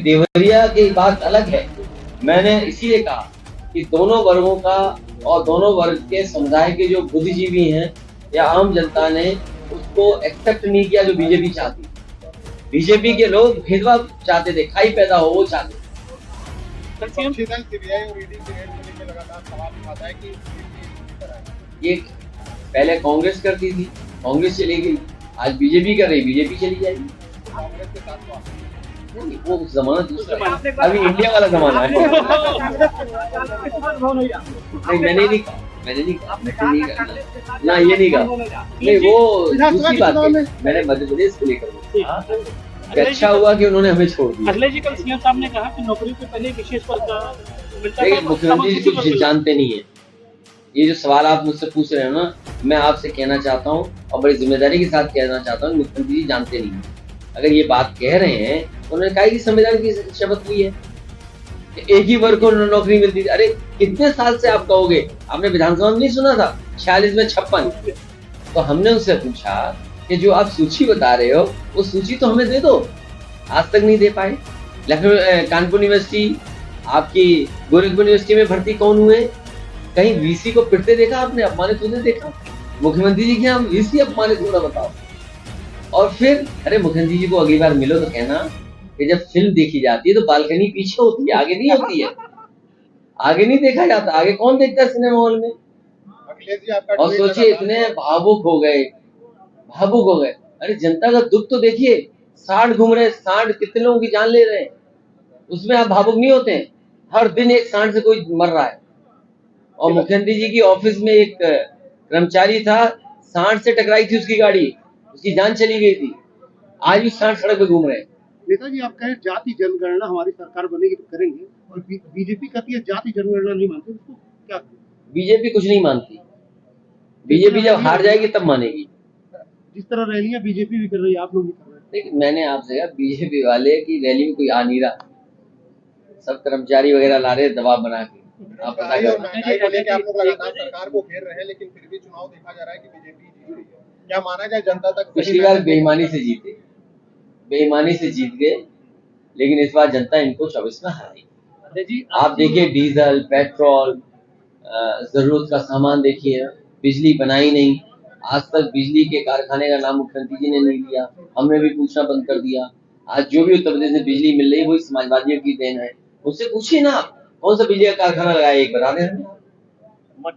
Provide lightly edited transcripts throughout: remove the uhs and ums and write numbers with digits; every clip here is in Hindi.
देवरिया की बात अलग है। मैंने इसीलिए कहा कि दोनों वर्गों का और दोनों वर्ग के समुदाय के जो बुद्धिजीवी हैं या आम जनता ने उसको एक्सेप्ट नहीं किया जो बीजेपी चाहती। बीजेपी के लोग भेदभाव चाहते थे, खाई पैदा हो वो चाहते थे। ये पहले कांग्रेस करती थी, कांग्रेस चली गई, आज बीजेपी कर रही, बीजेपी चली जाएगी। कांग्रेस के साथ वो जमाना दूसरा, अभी इंडिया वाला जमाना है। नहीं मैंने नहीं कहा ना, ये नहीं कहा, नहीं वो दूसरी बात है। मैंने मध्य प्रदेश को लेकर अच्छा हुआ कि उन्होंने हमें छोड़ दिया। अखिलेश जी कल सीएम साहब ने कहा कि नौकरी से पहले विशेष पद मिलता है। मुख्यमंत्री जी कुछ जानते नहीं है। ये जो सवाल आप मुझसे पूछ रहे हो ना, मैं आपसे कहना चाहता हूँ और बड़ी जिम्मेदारी के साथ कहना चाहता हूँ, मुख्यमंत्री जी जानते नहीं है। अगर ये बात कह रहे हैं तो उन्होंने कहा कि संविधान की शपथ ली है, एक ही वर्ग को नौकरी मिलती थी। अरे कितने साल से आप कहोगे, आपने विधानसभा में नहीं सुना था 46 में 56? तो हमने उससे पूछा कि जो आप सूची बता रहे हो वो सूची तो हमें दे दो, आज तक नहीं दे पाए। लखनऊ कानपुर यूनिवर्सिटी, आपकी गोरखपुर यूनिवर्सिटी में भर्ती कौन हुए? कहीं वीसी को पिटते देखा आपने, अपमानित होते देखा? मुख्यमंत्री जी के हम वीसी अपमानित होना बताओ। और फिर अरे मुख्यमंत्री जी को अगली बार मिलो तो कहना कि जब फिल्म देखी जाती है तो बालकनी पीछे होती है, आगे नहीं होती है। आगे नहीं देखा जाता, आगे कौन देखता है सिनेमा हॉल में? और सोचिए इतने भावुक हो गए। अरे जनता का दुख तो देखिए, सांड घूम रहे हैं, सांड कितने लोगों की जान ले रहे हैं, उसमें आप भावुक नहीं होते हैं? हर दिन एक सांड से कोई मर रहा है। और मुख्यमंत्री जी की ऑफिस में एक कर्मचारी था, सांड से टकराई थी उसकी गाड़ी, उसकी जान चली गई थी, आज भी सांड सड़क पे घूम रहे हैं। नेताजी आप कहें जाति जनगणना हमारी सरकार बनेगी तो करेंगे, और बीजेपी कहती है जाति जनगणना नहीं मानती, उसको क्या? बीजेपी कुछ नहीं मानती, बीजेपी जब हार जाएगी तब मानेगी। जिस तरह रैलियां बीजेपी भी कर रही है, आप लोग भी कर रहे हैं। देखिए मैंने आपसे कहा बीजेपी वाले की रैली में कोई आ नहीं रहा, सब कर्मचारी वगैरह ला रहे दबाव बना के। आप पता करो, आप लोग लगातार सरकार को घेर रहे हैं लेकिन फिर भी चुनाव देखा जा रहा है कि बीजेपी जीत रही है, क्या माना जाए जनता तक? पिछली बार बेईमानी से जीते, बेईमानी से जीत गए, लेकिन इस बार जनता इनको 24 में हराई। आप देखिए डीजल, पेट्रोल, जरूरत का सामान देखिए, बिजली बनाई नहीं, आज तक बिजली के कारखाने का नाम मुख्यमंत्री जी ने नहीं लिया, हमने भी पूछना बंद कर दिया। आज जो भी उत्तर प्रदेश में बिजली मिल रही है वही समाजवादियों की देन है। उससे पूछिए ना कौन सा बिजली का कारखाना लगाया, एक बता दें।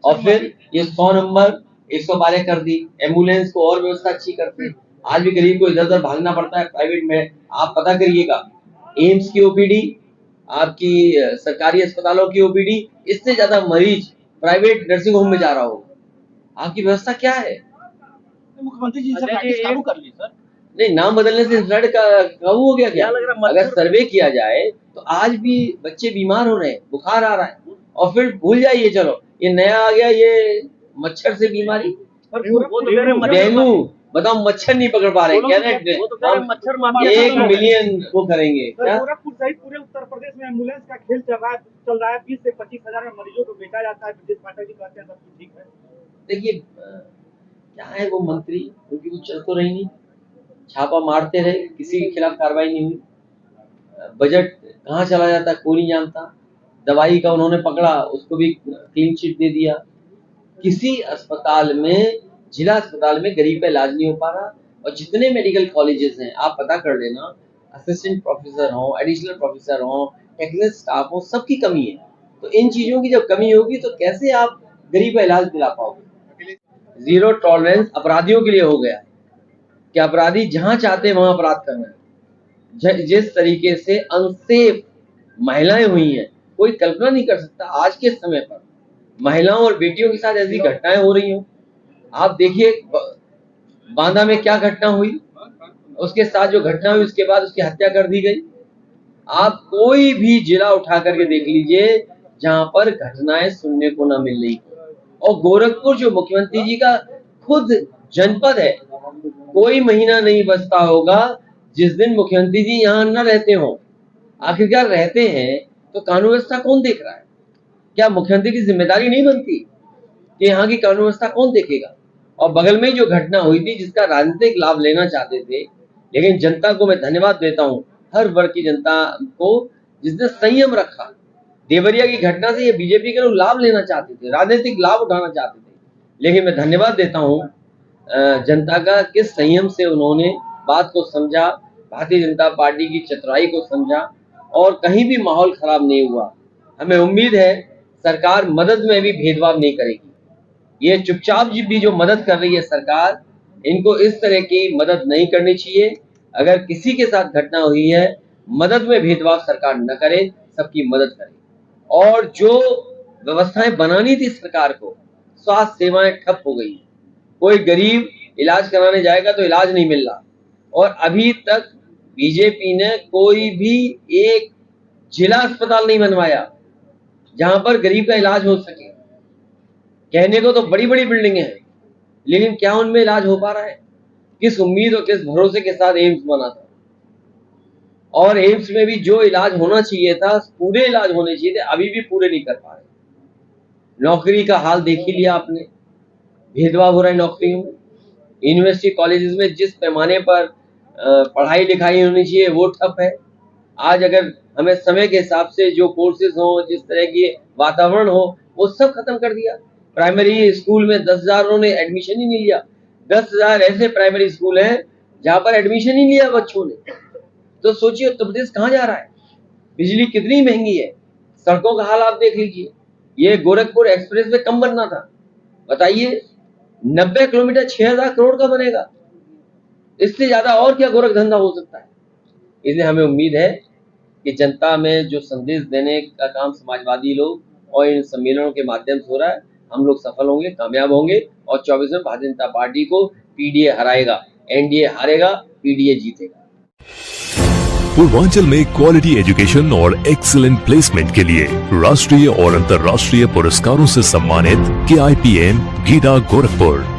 और फिर ये 100 नंबर 112 कर दी, एम्बुलेंस को और व्यवस्था अच्छी करते। आज भी गरीब को इधर उधर भागना पड़ता है प्राइवेट में। आप पता करिएगा, एम्स की ओपीडी, आपकी सरकारी अस्पतालों की ओपीडी, इससे ज्यादा मरीज प्राइवेट नर्सिंग होम में जा रहा हो। आपकी व्यवस्था क्या है? मुख्यमंत्री जी काबू कर ली सर। नहीं, नाम बदलने से रिजल्ट का काबू हो गया क्या? अगर सर्वे किया जाए तो आज भी बच्चे बीमार हो रहे हैं, बुखार आ रहा है, और फिर भूल जाइए, चलो ये नया आ गया, ये मच्छर से बीमारी, डेंगू। बताओ मच्छर नहीं पकड़ पा रहे, कह रहे हैं 1 मिलियन वो करेंगे क्या? गोरखपुर सहित पूरे उत्तर प्रदेश में एम्बुलेंस का खेल चल रहा है। 20 से 25 हजार में मरीजों को बेचा जाता है। ब्रजेश पाठक जी कहते हैं सब कुछ ठीक है। देखिए क्या है, वो मंत्री उनकी कुछ चल तो रही नहीं, छापा मारते रहे, किसी के खिलाफ कार्रवाई नहीं हुई। बजट कहाँ चला जाता है कोई नहीं जानता। दवाई का उन्होंने पकड़ा, उसको भी क्लीन चिट दे दिया। किसी अस्पताल में, जिला अस्पताल में गरीब का इलाज नहीं हो पा रहा। और जितने मेडिकल कॉलेजेस हैं आप पता कर लेना, असिस्टेंट प्रोफेसर हो, एडिशनल प्रोफेसर हो, टेक्निकल स्टाफ हो, सबकी कमी है। तो इन चीजों की जब कमी होगी तो कैसे आप गरीब का इलाज दिला पाओगे? जीरो टॉलरेंस अपराधियों के लिए हो गया कि अपराधी जहां चाहते वहां अपराध कर रहे हैं। जिस तरीके से अनसेफ महिलाएं हुई हैं, कोई कल्पना नहीं कर सकता आज के समय पर महिलाओं और बेटियों के साथ ऐसी घटनाएं हो रही हो। आप देखिए बांदा में क्या घटना हुई, उसके साथ जो घटना हुई उसके बाद उसकी हत्या कर दी गई। आप कोई भी जिला उठा करके देख लीजिए जहां पर घटनाएं सुनने को न मिल रही। और गोरखपुर जो मुख्यमंत्री जी का खुद जनपद है, कोई महीना नहीं बचता होगा जिस दिन मुख्यमंत्री जी यहाँ न रहते हो। आखिरकार रहते हैं तो कानून व्यवस्था कौन देख रहा है? क्या मुख्यमंत्री की जिम्मेदारी नहीं बनती कि यहाँ की कानून व्यवस्था कौन देखेगा? और बगल में ही जो घटना हुई थी जिसका राजनीतिक लाभ लेना चाहते थे, लेकिन जनता को मैं धन्यवाद देता हूँ, हर वर्ग की जनता को, जिसने संयम रखा। देवरिया की घटना से ये बीजेपी के लोग लाभ लेना चाहते थे, राजनीतिक लाभ उठाना चाहते थे, लेकिन मैं धन्यवाद देता हूँ जनता का, किस संयम से उन्होंने बात को समझा, भारतीय जनता पार्टी की चतुराई को समझा और कहीं भी माहौल खराब नहीं हुआ। हमें उम्मीद है सरकार मदद में भी भेदभाव नहीं करेगी। ये चुपचाप भी जो मदद कर रही है सरकार, इनको इस तरह की मदद नहीं करनी चाहिए। अगर किसी के साथ घटना हुई है, मदद में भेदभाव सरकार न करे, सबकी मदद करे। और जो व्यवस्थाएं बनानी थी सरकार को, स्वास्थ्य सेवाएं ठप हो गई, कोई गरीब इलाज कराने जाएगा तो इलाज नहीं मिल रहा, और अभी तक बीजेपी ने कोई भी एक जिला अस्पताल नहीं बनवाया जहां पर गरीब का इलाज हो सके। कहने को तो बड़ी बड़ी बिल्डिंगें हैं, लेकिन क्या उनमें इलाज हो पा रहा है? किस उम्मीद और किस भरोसे के साथ एम्स बना था, और एम्स में भी जो इलाज होना चाहिए था, पूरे इलाज होने चाहिए थे, अभी भी पूरे नहीं कर पा रहे। नौकरी का हाल देख ही लिया आपने, भेदभाव हो रहा है नौकरियों में। यूनिवर्सिटी कॉलेजेस में जिस पैमाने पर पढ़ाई लिखाई होनी चाहिए वो ठप है। आज अगर हमें समय के हिसाब से जो कोर्सेज हो, जिस तरह की वातावरण हो, वो सब खत्म कर दिया। प्राइमरी स्कूल में 10,000 उन्होंने एडमिशन ही नहीं लिया। 10,000 ऐसे प्राइमरी स्कूल हैं जहां पर एडमिशन ही लिया बच्चों ने। तो सोचिए उत्तर प्रदेश कहाँ जा रहा है? बिजली कितनी महंगी है, सड़कों का हाल आप देख लीजिए। ये गोरखपुर एक्सप्रेस वे कम बनना था, बताइए 90 किलोमीटर 6,000 करोड़ का बनेगा। इससे ज्यादा और क्या गोरख धंधा हो सकता है? इसलिए हमें उम्मीद है कि जनता में जो संदेश देने का काम समाजवादी लोग और इन सम्मेलनों के माध्यम से हो रहा है, हम लोग सफल होंगे, कामयाब होंगे, और 24 में भारतीय जनता पार्टी को पीडीए हराएगा, एनडीए हारेगा, पीडीए जीतेगा। पूर्वांचल में क्वालिटी एजुकेशन और एक्सीलेंट प्लेसमेंट के लिए राष्ट्रीय और अंतर्राष्ट्रीय पुरस्कारों से सम्मानित KIPM गीडा गोरखपुर।